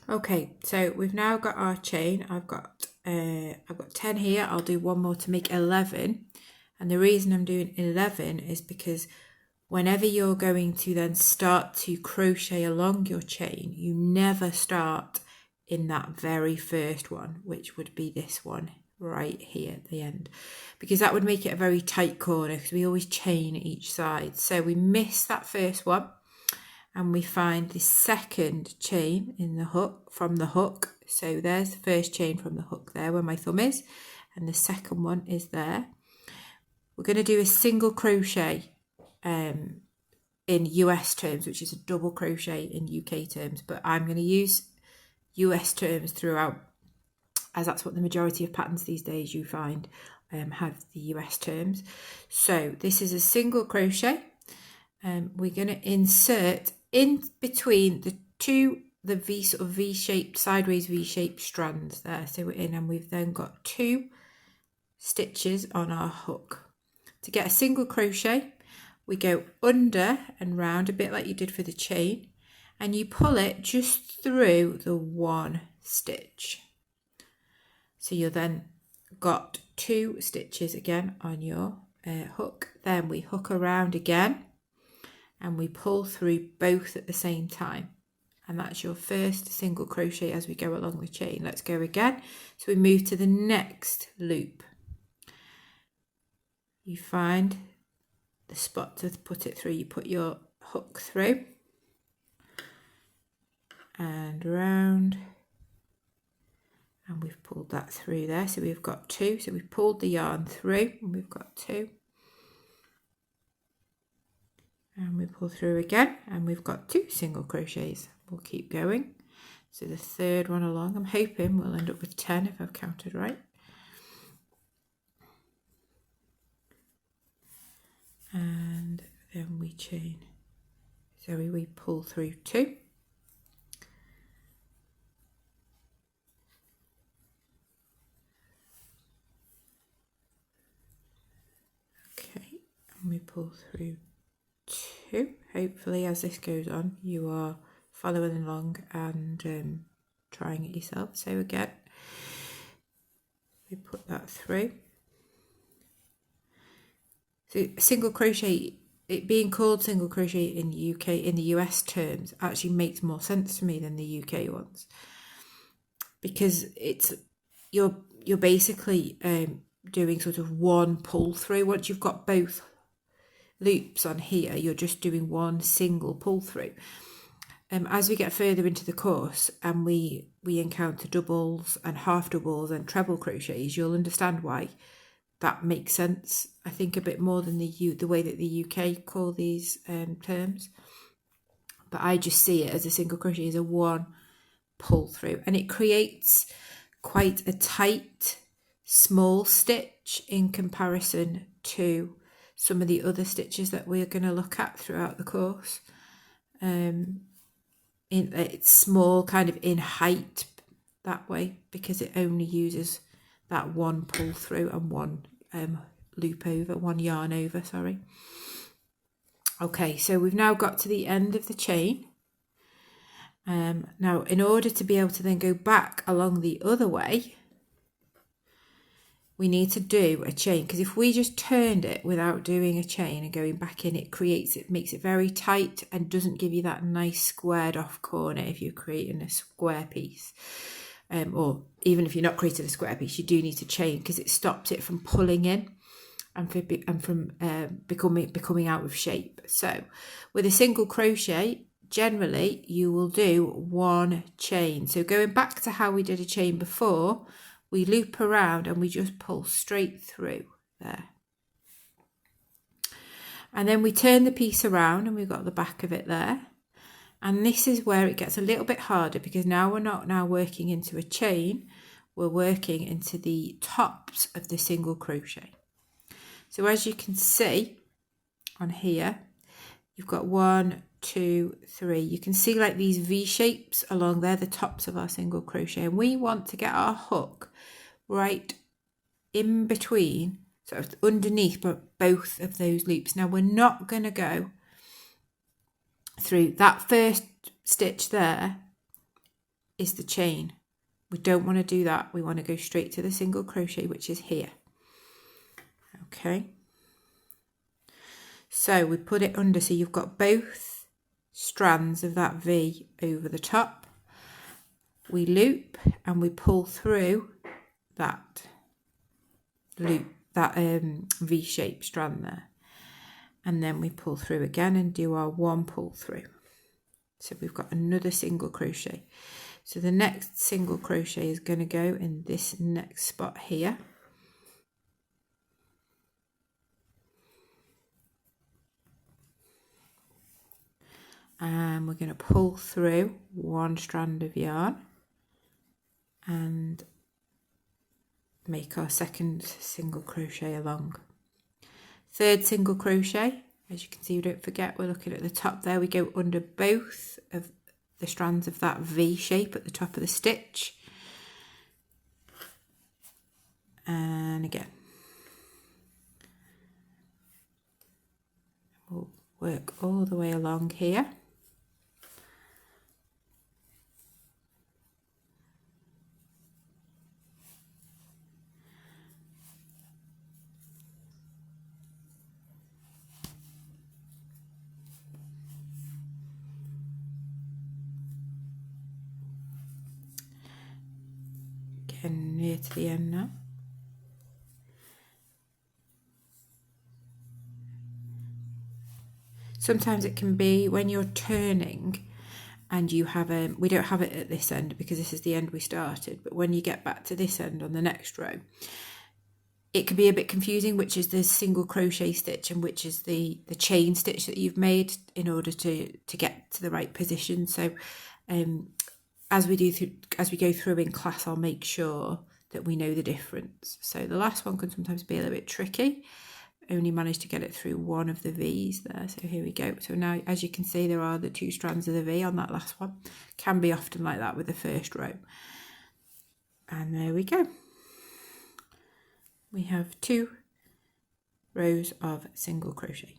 Okay, so we've now got our chain. I've got 10 here. I'll do one more to make 11. And the reason I'm doing 11 is because whenever you're going to then start to crochet along your chain, you never start in that very first one, which would be this one right here at the end, because that would make it a very tight corner because we always chain each side. So we miss that first one and we find the second chain in the hook from the hook. So there's the first chain from the hook there where my thumb is, and the second one is there. We're going to do a single crochet in US terms, which is a double crochet in UK terms, but I'm going to use US terms throughout, as that's what the majority of patterns these days you find have the US terms. So this is a single crochet. We're going to insert in between the two, the sort of V-shaped, sideways V-shaped strands there. So we're in, and we've then got 2 stitches on our hook. To get a single crochet, we go under and round a bit like you did for the chain, and you pull it just through the 1 stitch. So you'll then got 2 stitches again on your hook. Then we hook around again and we pull through both at the same time. And that's your first single crochet as we go along the chain. Let's go again. So we move to the next loop. You find the spot to put it through. You put your hook through and round, and we've pulled that through there. So we've got 2. So we've pulled the yarn through and we've got 2. And we pull through again and we've got 2 single crochets. We'll keep going. So the third one along, I'm hoping we'll end up with 10 if I've counted right. And then we chain. So we pull through 2. Okay, and we pull through 2. Hopefully as this goes on you are following along and trying it yourself. So again we put that through. So single crochet, it being called single crochet in the US terms actually makes more sense to me than the UK ones, because you're basically doing sort of 1 pull through. Once you've got both loops on here, you're just doing 1 single pull through. As we get further into the course and we encounter doubles and half doubles and treble crochets, you'll understand why that makes sense, I think, a bit more than the way that the UK call these terms. But I just see it as a single crochet as a 1 pull through, and it creates quite a tight small stitch in comparison to some of the other stitches that we're going to look at throughout the course. It's small kind of in height that way because it only uses that 1 pull through and 1 loop over, 1 yarn over, sorry. Okay, so we've now got to the end of the chain. Now in order to be able to then go back along the other way, we need to do a chain, because if we just turned it without doing a chain and going back in, it makes it very tight and doesn't give you that nice squared off corner if you're creating a square piece. Or even if you're not creating a square piece, you do need to chain because it stops it from pulling in and from becoming out of shape. So with a single crochet, generally you will do 1 chain. So going back to how we did a chain before, we loop around and we just pull straight through there. And then we turn the piece around and we've got the back of it there. And this is where it gets a little bit harder, because now we're not working into a chain, we're working into the tops of the single crochet. So as you can see on here, you've got 1, 2, 3. You can see like these V shapes along there, the tops of our single crochet, and we want to get our hook right in between, sort of underneath both of those loops. Now we're not going to go through that first stitch there is the chain. We don't want to do that. We want to go straight to the single crochet, which is here. Okay. So we put it under, so you've got both strands of that V over the top. We loop and we pull through that loop, that V-shaped strand there. And then we pull through again and do our one pull through. So we've got another single crochet. So the next single crochet is going to go in this next spot here. And we're going to pull through one strand of yarn and make our second single crochet along. Third single crochet, as you can see, don't forget we're looking at the top there. We go under both of the strands of that V shape at the top of the stitch, and again we'll work all the way along here. Getting near to the end now. Sometimes it can be when you're turning and you have we don't have it at this end because this is the end we started, but when you get back to this end on the next row, it can be a bit confusing which is the single crochet stitch and which is the chain stitch that you've made in order to get to the right position. So as we go through in class, I'll make sure that we know the difference. So the last one can sometimes be a little bit tricky. Only managed to get it through one of the V's there. So here we go. So now, as you can see, there are the two strands of the V on that last one. Can be often like that with the first row. And there we go. We have 2 rows of single crochet.